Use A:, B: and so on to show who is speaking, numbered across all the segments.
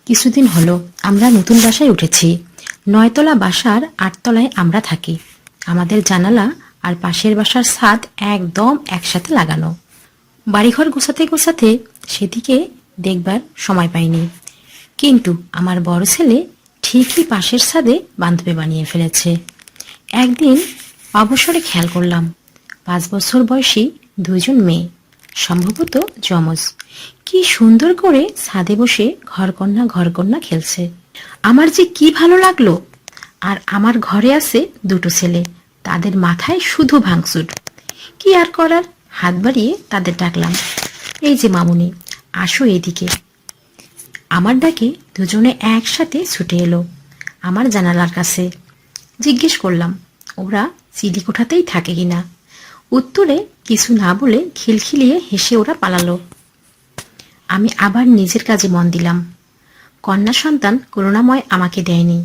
A: কিছুদিন হলো আমরা নতুন বাসায় উঠেছি। ৯ তলা বাসার ৮ তলায় আমরা থাকি। আমাদের জানালা আর পাশের বাসার ছাদ একদম একসাথে লাগানো। বাড়িঘর গোছাতে গোছাতে সেদিকে দেখবার সময় পাইনি, কিন্তু আমার বড় ছেলে ঠিকই পাশের ছাদে বান্ধবী বানিয়ে ফেলেছে। একদিন অবসরে খেয়াল করলাম ৫ বছর বয়সী দুইজন মেয়ে, সম্ভবত যমজ, কি সুন্দর করে ছাদে বসে ঘরকন্না খেলছে। আমার যে কি ভালো লাগলো। আর আমার ঘরে আছে দুটো ছেলে, তাদের মাথায় শুধু ভাঙচুর। কি আর করার, হাত বাড়িয়ে তাদের ডাকলাম, এই যে মামুনি, আসো এদিকে। আমার ডাকে দুজনে একসাথে ছুটে এলো আমার জানালার কাছে। জিজ্ঞেস করলাম ওরা চিডি কোঠাতেই থাকে কিনা। উত্তরে কিছু না বলে খিলখিলিয়ে হেসে ওরা পালালো। আমি আবার নিজের কাজে মন দিলাম। কন্যা সন্তান করুণাময় আমাকে দেয়নি,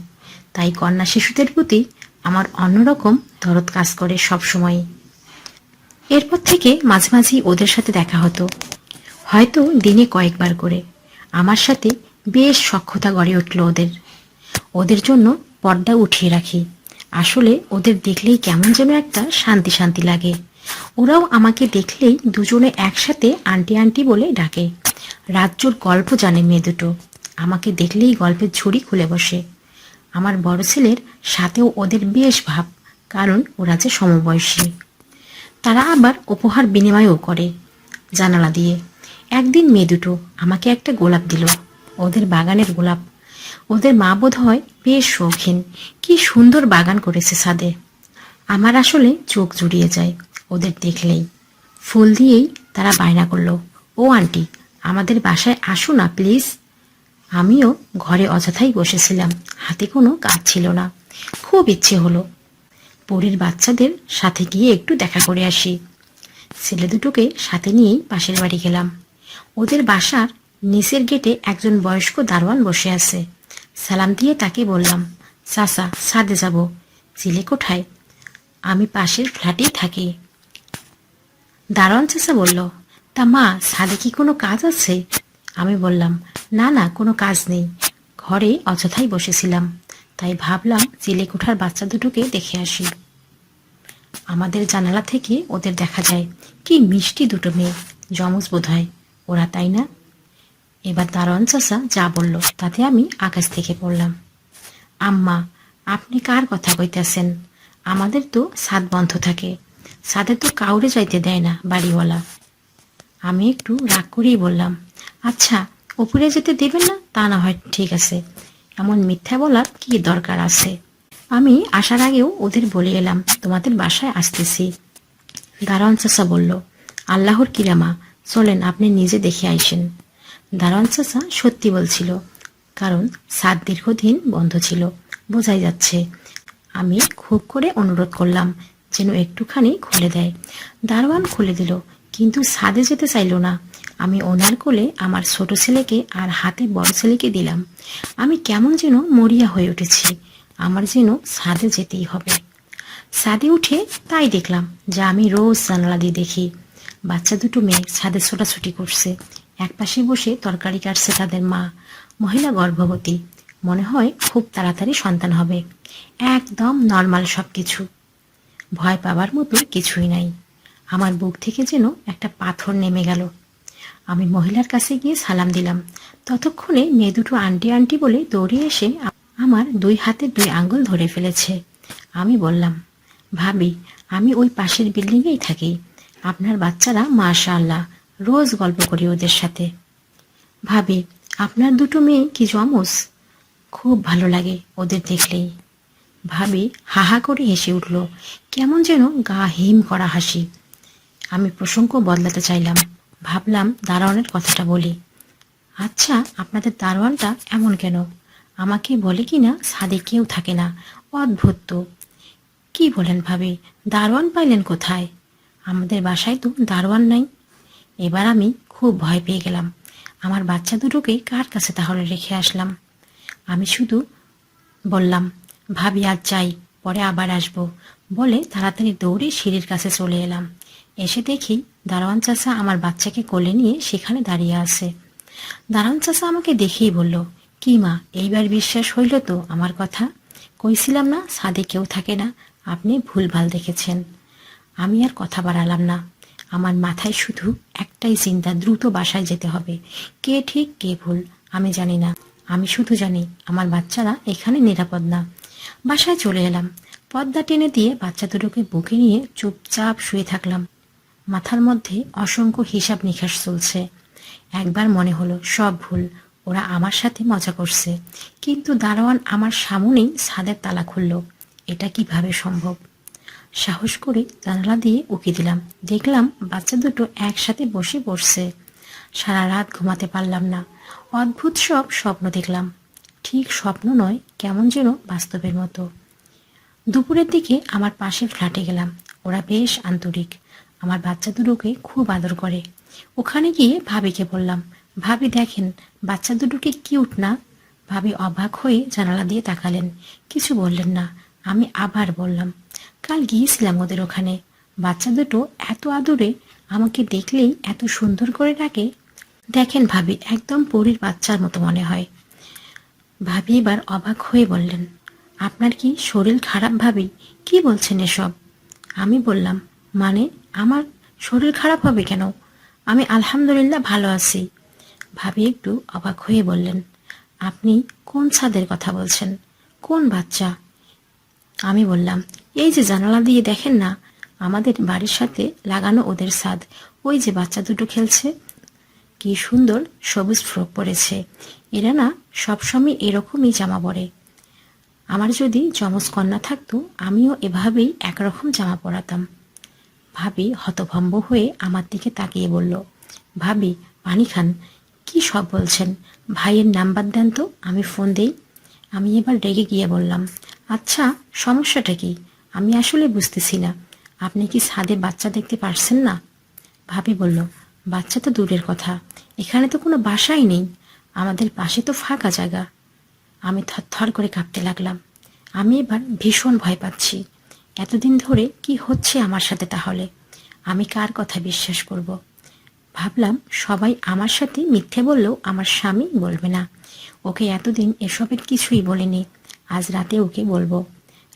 A: তাই কন্যা শিশুদের প্রতি আমার অন্যরকম দরদ কাজ করে সব সময়। এরপর থেকে মাঝে মাঝেই ওদের সাথে দেখা হতো, হয়তো দিনে কয়েকবার করে। আমার সাথে বেশ সখ্যতা গড়ে উঠল ওদের। ওদের জন্য পর্দা উঠিয়ে রাখি। আসলে ওদের দেখলেই কেমন যেন একটা শান্তি শান্তি লাগে। ওরাও আমাকে দেখলেই দুজনে একসাথে আন্টি আন্টি বলে ডাকে। রাজ্যর গল্প জানে মেয়ে দুটো, আমাকে দেখলেই গল্পের ঝুড়ি খুলে বসে। আমার বড় ছেলের সাথেও ওদের বেশ ভাব, কারণ ওরা যে সমবয়সী। তারা আবার উপহার বিনিময়ও করে জানালা দিয়ে। একদিন মেয়ে দুটো আমাকে একটা গোলাপ দিল, ওদের বাগানের গোলাপ। ওদের মা বোধ হয় বেশ শৌখিন, কি সুন্দর বাগান করেছে ছাদে। আমার আসলে চোখ জুড়িয়ে যায় ওদের দেখলেই। ফুল দিয়েই তারা বায়না করলো, ও আন্টি, আমাদের বাসায় আসো না প্লিজ। আমিও ঘরে অযথাই বসেছিলাম, হাতে কোনো কাজ ছিল না। খুব ইচ্ছে হলো পরীর বাচ্চাদের সাথে গিয়ে একটু দেখা করে আসি। ছেলে দুটোকে সাথে নিয়েই পাশের বাড়ি গেলাম। ওদের বাসার নিচের গেটে একজন বয়স্ক দারোয়ান বসে আছে। সালাম দিয়ে তাকে বললাম, চাচা, ছাদে যাব। চিলে কোঠায়? আমি পাশের ফ্ল্যাটেই থাকি। দারোয়ান চাচা বলল, তা মা, ছাদে কি কোনো কাজ আছে? আমি বললাম, না না, কোনো কাজ নেই, ঘরে অযথাই বসেছিলাম, তাই ভাবলাম চিলে কোঠার বাচ্চা দুটোকে দেখে আসি। আমাদের জানালা থেকে ওদের দেখা যায়। কি মিষ্টি দুটো মেয়ে, যমজ বোধ হয় ওরা, তাই না? এবার দারোয়ান চাচা যা বলল তাতে আমি আকাশ থেকে পড়লাম। আম্মা, আপনি কার কথা কইতেছেন? আমাদের তো ছাদ বন্ধ থাকে, ছাদে তো কাউরে যাইতে দেয় না বাড়িওয়ালা। আমি একটু রাগ করেই বললাম, আচ্ছা, উপরে যেতে দেবেন না তা না হয় ঠিক আছে, এমন মিথ্যা বলার কি দরকার আছে? আমি আসার আগেও ওদের বলে এলাম তোমাদের বাসায় আসতেছি। দারোয়ান চাচা বলল, আল্লাহর কিরামা, চলেন আপনি নিজে দেখে আইসেন। দারোয়ান চাচা সত্যি বলছিল, কারণ ছাদ দীর্ঘদিন বন্ধ ছিল, বোঝাই যাচ্ছে। আমি খুব করে অনুরোধ করলাম যেন একটুখানি খুলে দেয়। দারোয়ান খুলে দিল, কিন্তু ছাদে যেতে চাইল না। আমি ওনার কোলে আমার ছোট ছেলেকে আর হাতে বড় ছেলেকে দিলাম। আমি কেমন যেন মরিয়া হয়ে উঠেছি, আমার যেন ছাদে যেতেই হবে। ছাদে উঠে তাই দেখলাম যা আমি রোজ জানালা দিয়ে দেখি। বাচ্চা দুটো মেয়ে ছাদে ছোটাছুটি করছে। একপাশে বসে তরকারি কাটছে তাদের মা, মহিলা গর্ভবতী, মনে হয় খুব তাড়াতাড়ি সন্তান হবে। একদম নর্মাল সব কিছু, ভয় পাবার মতো কিছুই নাই। আমার বুক থেকে যেন একটা পাথর নেমে গেল। আমি মহিলার কাছে গিয়ে সালাম দিলাম। ততক্ষণে মেয়ে দুটো আন্টি আন্টি বলে দৌড়ে এসে আমার 2 হাতে 2 আঙ্গুল ধরে ফেলেছে। আমি বললাম, ভাবি, আমি ওই পাশের বিল্ডিংয়েই থাকি। আপনার বাচ্চারা মাশাআল্লাহ, রোজ গল্প করি ওদের সাথে। ভাবি, আপনার দুটো মেয়ে কি জমজ? খুব ভালো লাগে ওদের দেখলেই। ভাবি হাহা করে হেসে উঠল, কেমন যেন গা হিম করা হাসি। আমি প্রসঙ্গ বদলাতে চাইলাম, ভাবলাম দারোয়ানের কথাটা বলি। আচ্ছা, আপনাদের দারোয়ানটা এমন কেন? আমাকে বলে কি না ছাদে কেউ থাকে না, অদ্ভুত তো। কি বলেন ভাবি, দারোয়ান পাইলেন কোথায়? আমাদের বাসায় তো দারোয়ান নাই। এবার আমি খুব ভয় পেয়ে গেলাম। আমার বাচ্চা দুটোকে কার কাছে তাহলে রেখে আসলাম? আমি শুধু বললাম, ভাবি আজ যাই, পরে আবার আসবো, বলে তাড়াতাড়ি দৌড়ে সিঁড়ির কাছে চলে এলাম। এসে দেখি দারোয়ান চাচা আমার বাচ্চাকে কোলে নিয়ে সেখানে দাঁড়িয়ে আছে। দারোয়ান চাচা আমাকে দেখেই বলল, কি মা, এইবার বিশ্বাস হইল তো আমার কথা? কইছিলাম না ছাদে কেউ থাকে না, আপনি ভুলভাল দেখেছেন। আমি আর কথা বাড়ালাম না। আমার মাথায় শুধু একটাই চিন্তা, দ্রুত বাসায় যেতে হবে। কে ঠিক কে ভুল আমি জানি না, আমি শুধু জানি আমার বাচ্চারা এখানে নিরাপদ না। বাসায় চলে এলাম। পর্দা টেনে দিয়ে বাচ্চা দুটোকে বুকে নিয়ে চুপচাপ শুয়ে থাকলাম। মাথার মধ্যে অসংখ্য হিসাব নিকাশ চলছে। একবার মনে হলো সব ভুল, ওরা আমার সাথে মজা করছে, কিন্তু দারোয়ান আমার সামনেই ছাদের তালা খুলল। এটা কিভাবে সম্ভব? সাহস করে জানালা দিয়ে উকি দিলাম। দেখলাম বাচ্চা দুটো একসাথে বসে পড়ছে। সারা রাত ঘুমাতে পারলাম না। অদ্ভুত সব স্বপ্ন দেখলাম। ঠিক স্বপ্ন নয়, কেমন যেন বাস্তবের মতো। দুপুরের দিকে আমার পাশের ফ্ল্যাটে গেলাম। ওরা বেশ আন্তরিক, আমার বাচ্চা দুটোকে খুব আদর করে। ওখানে গিয়ে ভাবিকে বললাম, ভাবি দেখেন বাচ্চা দুটোকে কিউট না? ভাবি অবাক হয়ে জানালা দিয়ে তাকালেন, কিছু বললেন না। আমি আবার বললাম, কাল গিয়েছিলাম ওদের ওখানে, বাচ্চা দুটো এত আদরে, আমাকে দেখলেই এত সুন্দর করে ডাকে। দেখেন ভাবি, একদম পরীর বাচ্চার মতো মনে হয়। ভাবি এবার অবাক হয়ে বললেন, আপনার কি শরীর খারাপ ভাবি? কি বলছেন এসব? আমি বললাম, মানে আমার শরীর খারাপ হবে কেন? আমি আলহামদুলিল্লাহ ভালো আছি। ভাবি একটু অবাক হয়ে বললেন, আপনি কোন ছাদের কথা বলছেন? কোন বাচ্চা? আমি বললাম, এই যে জানালা দিয়ে দেখেন না, আমাদের বাড়ির সাথে লাগানো ওদের ছাদ। ওই যে বাচ্চা দুটো খেলছে, কি সুন্দর সবুজ ফ্রক পরেছে। এরা না সবসময় এরকমই জামা পরে। আমার যদি যমজ কন্যা থাকতো, আমিও এভাবেই একরকম জামা পরাতাম। ভাবি হতভম্ব হয়ে আমার দিকে তাকিয়ে বলল, ভাবি পানি খান। কি সব বলছেন? ভাইয়ের নাম্বার দেন তো, আমি ফোন দেই। আমি এবার রেগে গিয়ে বললাম, আচ্ছা সমস্যাটা কি? আমি আসলে বুঝতেছি না, আপনি কি ছাদে বাচ্চা দেখতে পারছেন না? ভাবি বলল, বাচ্চা তো দূরের কথা, এখানে তো কোনো বাসাই নেই, আমাদের পাশে তো ফাঁকা জায়গা। আমি থরথর করে কাঁপতে লাগলাম। আমি এবার ভীষণ ভয় পাচ্ছি। এতদিন ধরে কি হচ্ছে আমার সাথে তাহলে? আমি কার কথা বিশ্বাস করব? ভাবলাম সবাই আমার সাথে মিথ্যে বললেও আমার স্বামী বলবে না। ওকে এতদিন এসবের কিছুই বলিনি, আজ রাতে ওকে বলবো।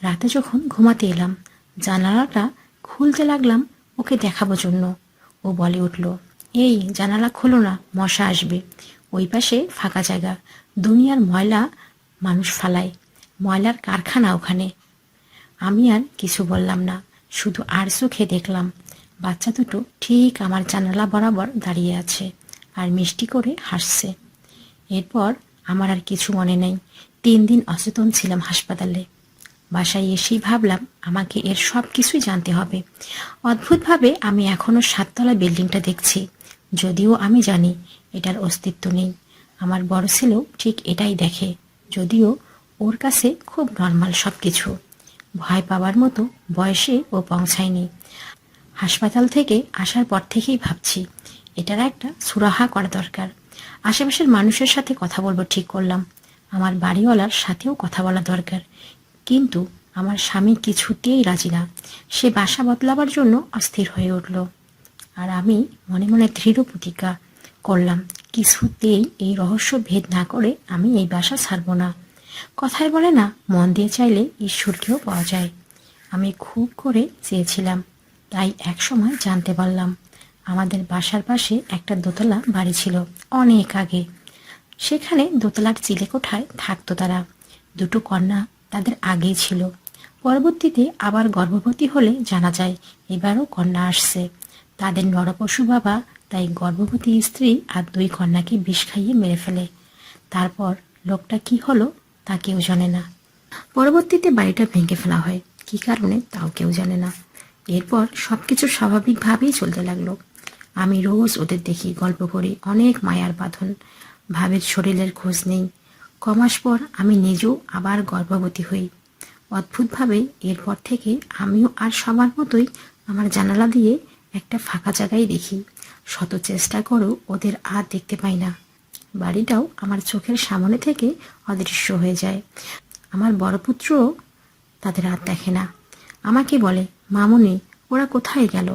A: রাতে যখন ঘুমাতে এলাম, জানালাটা খুলতে লাগলাম ওকে দেখাবো জন্য। ও বলে উঠল, এই জানালা খোলো না, মশা আসবে। ওই পাশে ফাঁকা জায়গা, দুনিয়ার ময়লা মানুষ ফালায়, ময়লার কারখানা ওখানে। আমি আর কিছু বললাম না, শুধু আর চোখে দেখলাম বাচ্চা দুটো ঠিক আমার জানালা বরাবর দাঁড়িয়ে আছে আর মিষ্টি করে হাসছে। এরপর আমার আর কিছু মনে নেই। 3 দিন অচেতন ছিলাম হাসপাতালে। বাসায় এসেই ভাবলাম আমাকে এর সব কিছুই জানতে হবে। অদ্ভুতভাবে আমি এখনো 7তলা বিল্ডিংটা দেখছি, যদিও আমি জানি এটার অস্তিত্ব নেই। আমার বড় ছেলেও ঠিক এটাই দেখে, যদিও ওর কাছে খুব নর্মাল সব কিছু। ভয় পাওয়ার মতো বয়সে ও পৌঁছায়নি। হাসপাতাল থেকে আসার পর থেকেই ভাবছি এটার একটা সুরাহা করা দরকার। আশেপাশের মানুষের সাথে কথা বলবো ঠিক করলাম, আমার বাড়িওয়ালার সাথেও কথা বলা দরকার। কিন্তু আমার স্বামী কিছুতেই রাজি না। সে বাসা বদলাবার জন্য অস্থির হয়ে উঠল। আর আমি মনে মনে দৃঢ় প্রতিজ্ঞা করলাম, কিছুতেই এই রহস্য ভেদ না করে আমি এই বাসা ছাড়ব না। কথায় বলে না, মন দিয়ে চাইলে ঈশ্বরকেও পাওয়া যায়। আমি খুব করে চেয়েছিলাম, তাই একসময় জানতে পারলাম আমাদের বাসার পাশে একটা দোতলা বাড়ি ছিল অনেক আগে। সেখানে দোতলার চিলেকোঠায় থাকতো তারা। দুটো কন্যা তাদের আগেই ছিল। পরবর্তীতে আবার গর্ভবতী হলে জানা যায় এবারও কন্যা আসছে। তাদের নরপশু বাবা তাই গর্ভবতী স্ত্রী আর 2 কন্যাকে বিষ খাইয়ে মেরে ফেলে। তারপর লোকটা কি হলো তা কেউ জানে না। পরবর্তীতে বাড়িটা ভেঙে ফেলা হয়, কি কারণে তাও কেউ জানে না। এরপর সবকিছু স্বাভাবিকভাবেই চলতে লাগলো। আমি রোজ ওদের দেখি, গল্প করি, অনেক মায়ার বাঁধন। ভাবের শরীরের খোঁজ নেই। কমাস পর আমি নিজেও আবার গর্ভবতী হই। অদ্ভুতভাবে এরপর থেকে আমিও আর সবার মতোই আমার জানালা দিয়ে একটা ফাঁকা জায়গায় দেখি। শত চেষ্টা করেও ওদের আর দেখতে পাই না। বাড়িটাও আমার চোখের সামনে থেকে অদৃশ্য হয়ে যায়। আমার বড় পুত্রও তাদের আর দেখে না। আমাকে বলে, মামুনি ওরা কোথায় গেল?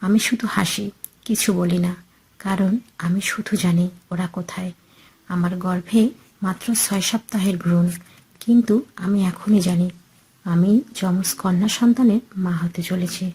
A: আমি শুধু হাসি, কিছু বলি না, কারণ আমি শুধু জানি ওরা কোথায়। আমার গর্ভে মাত্র 6 সপ্তাহের ভ্রূণ, কিন্তু আমি এখনই জানি আমি যমজ কন্যা সন্তানের মা হতে চলেছি।